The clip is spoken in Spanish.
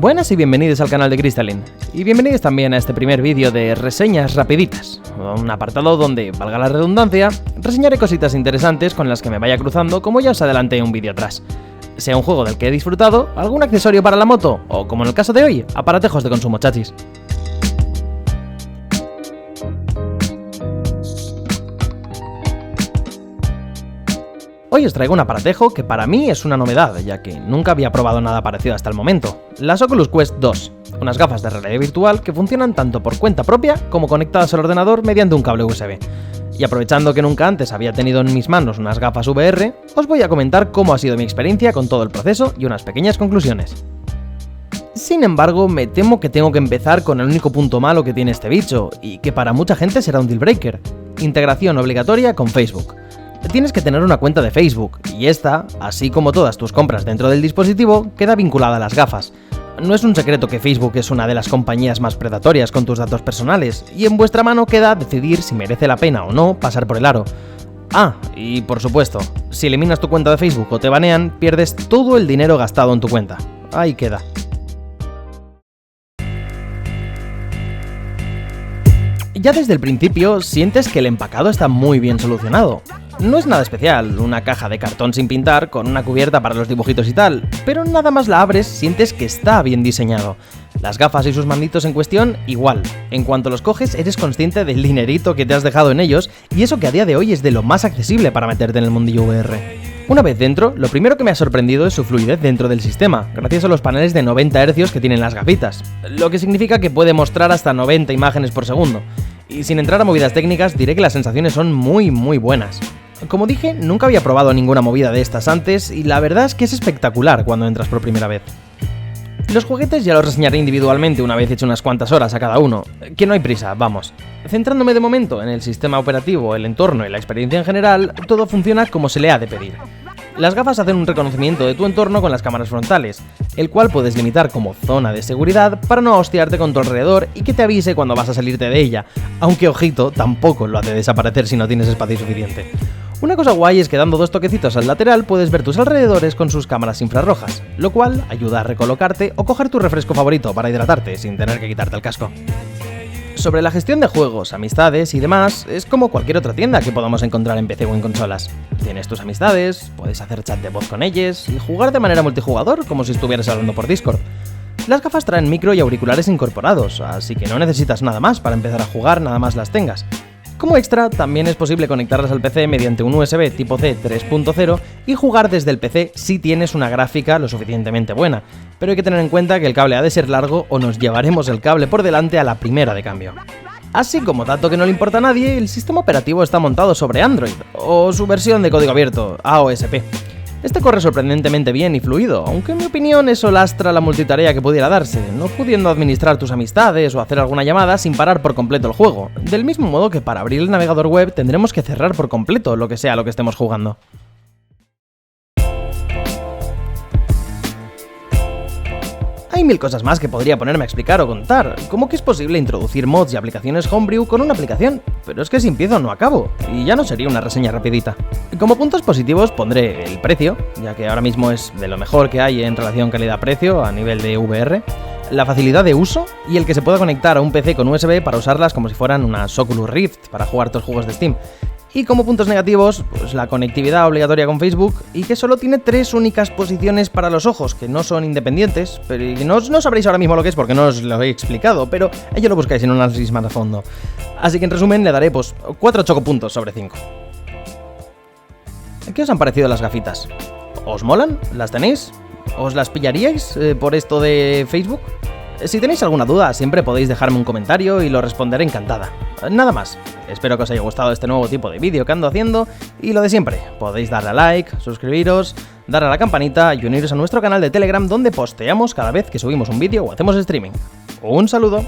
Buenas y bienvenidos al canal de Crystalline, y bienvenidos también a este primer vídeo de reseñas rapiditas, un apartado donde, valga la redundancia, reseñaré cositas interesantes con las que me vaya cruzando como ya os adelanté en un vídeo atrás. Sea un juego del que he disfrutado, algún accesorio para la moto, o como en el caso de hoy, aparatejos de consumo chachis. Hoy os traigo un aparatejo que para mí es una novedad, ya que nunca había probado nada parecido hasta el momento. Las Oculus Quest 2, unas gafas de realidad virtual que funcionan tanto por cuenta propia como conectadas al ordenador mediante un cable USB. Y aprovechando que nunca antes había tenido en mis manos unas gafas VR, os voy a comentar cómo ha sido mi experiencia con todo el proceso y unas pequeñas conclusiones. Sin embargo, me temo que tengo que empezar con el único punto malo que tiene este bicho, y que para mucha gente será un deal breaker: integración obligatoria con Facebook. Tienes que tener una cuenta de Facebook, y esta, así como todas tus compras dentro del dispositivo, queda vinculada a las gafas. No es un secreto que Facebook es una de las compañías más predatorias con tus datos personales, y en vuestra mano queda decidir si merece la pena o no pasar por el aro. Ah, y por supuesto, si eliminas tu cuenta de Facebook o te banean, pierdes todo el dinero gastado en tu cuenta. Ahí queda. Ya desde el principio sientes que el empacado está muy bien solucionado. No es nada especial, una caja de cartón sin pintar con una cubierta para los dibujitos y tal, pero nada más la abres sientes que está bien diseñado. Las gafas y sus manditos en cuestión, igual. En cuanto los coges eres consciente del dinerito que te has dejado en ellos, y eso que a día de hoy es de lo más accesible para meterte en el mundillo VR. Una vez dentro, lo primero que me ha sorprendido es su fluidez dentro del sistema, gracias a los paneles de 90 Hz que tienen las gafitas, lo que significa que puede mostrar hasta 90 imágenes por segundo. Y sin entrar a movidas técnicas, diré que las sensaciones son muy buenas. Como dije, nunca había probado ninguna movida de estas antes, y la verdad es que es espectacular cuando entras por primera vez. Los juguetes ya los reseñaré individualmente una vez hecho unas cuantas horas a cada uno, que no hay prisa, vamos. Centrándome de momento en el sistema operativo, el entorno y la experiencia en general, todo funciona como se le ha de pedir. Las gafas hacen un reconocimiento de tu entorno con las cámaras frontales, el cual puedes limitar como zona de seguridad para no hostiarte con tu alrededor y que te avise cuando vas a salirte de ella, aunque ojito, tampoco lo hace desaparecer si no tienes espacio suficiente. Una cosa guay es que dando dos toquecitos al lateral puedes ver tus alrededores con sus cámaras infrarrojas, lo cual ayuda a recolocarte o coger tu refresco favorito para hidratarte sin tener que quitarte el casco. Sobre la gestión de juegos, amistades y demás, es como cualquier otra tienda que podamos encontrar en PC o en consolas. Tienes tus amistades, puedes hacer chat de voz con ellas y jugar de manera multijugador como si estuvieras hablando por Discord. Las gafas traen micro y auriculares incorporados, así que no necesitas nada más para empezar a jugar nada más las tengas. Como extra, también es posible conectarlas al PC mediante un USB tipo C 3.0 y jugar desde el PC si tienes una gráfica lo suficientemente buena, pero hay que tener en cuenta que el cable ha de ser largo o nos llevaremos el cable por delante a la primera de cambio. Así como dato que no le importa a nadie, el sistema operativo está montado sobre Android, o su versión de código abierto, AOSP. Este corre sorprendentemente bien y fluido, aunque en mi opinión eso lastra la multitarea que pudiera darse, no pudiendo administrar tus amistades o hacer alguna llamada sin parar por completo el juego, del mismo modo que para abrir el navegador web tendremos que cerrar por completo lo que sea lo que estemos jugando. Hay mil cosas más que podría ponerme a explicar o contar, como que es posible introducir mods y aplicaciones homebrew con una aplicación, pero es que si empiezo no acabo, y ya no sería una reseña rapidita. Como puntos positivos pondré el precio, ya que ahora mismo es de lo mejor que hay en relación calidad-precio a nivel de VR, la facilidad de uso y el que se pueda conectar a un PC con USB para usarlas como si fueran unas Oculus Rift para jugar tus juegos de Steam. Y como puntos negativos, pues la conectividad obligatoria con Facebook y que solo tiene 3 únicas posiciones para los ojos, que no son independientes, pero no sabréis ahora mismo lo que es porque no os lo he explicado, pero ello lo buscáis en un análisis más a fondo. Así que en resumen le daré 4 chocopuntos sobre 5. ¿Qué os han parecido las gafitas? ¿Os molan? ¿Las tenéis? ¿Os las pillaríais por esto de Facebook? Si tenéis alguna duda, siempre podéis dejarme un comentario y lo responderé encantada. Nada más, espero que os haya gustado este nuevo tipo de vídeo que ando haciendo, y lo de siempre, podéis darle a like, suscribiros, dar a la campanita y uniros a nuestro canal de Telegram donde posteamos cada vez que subimos un vídeo o hacemos streaming. ¡Un saludo!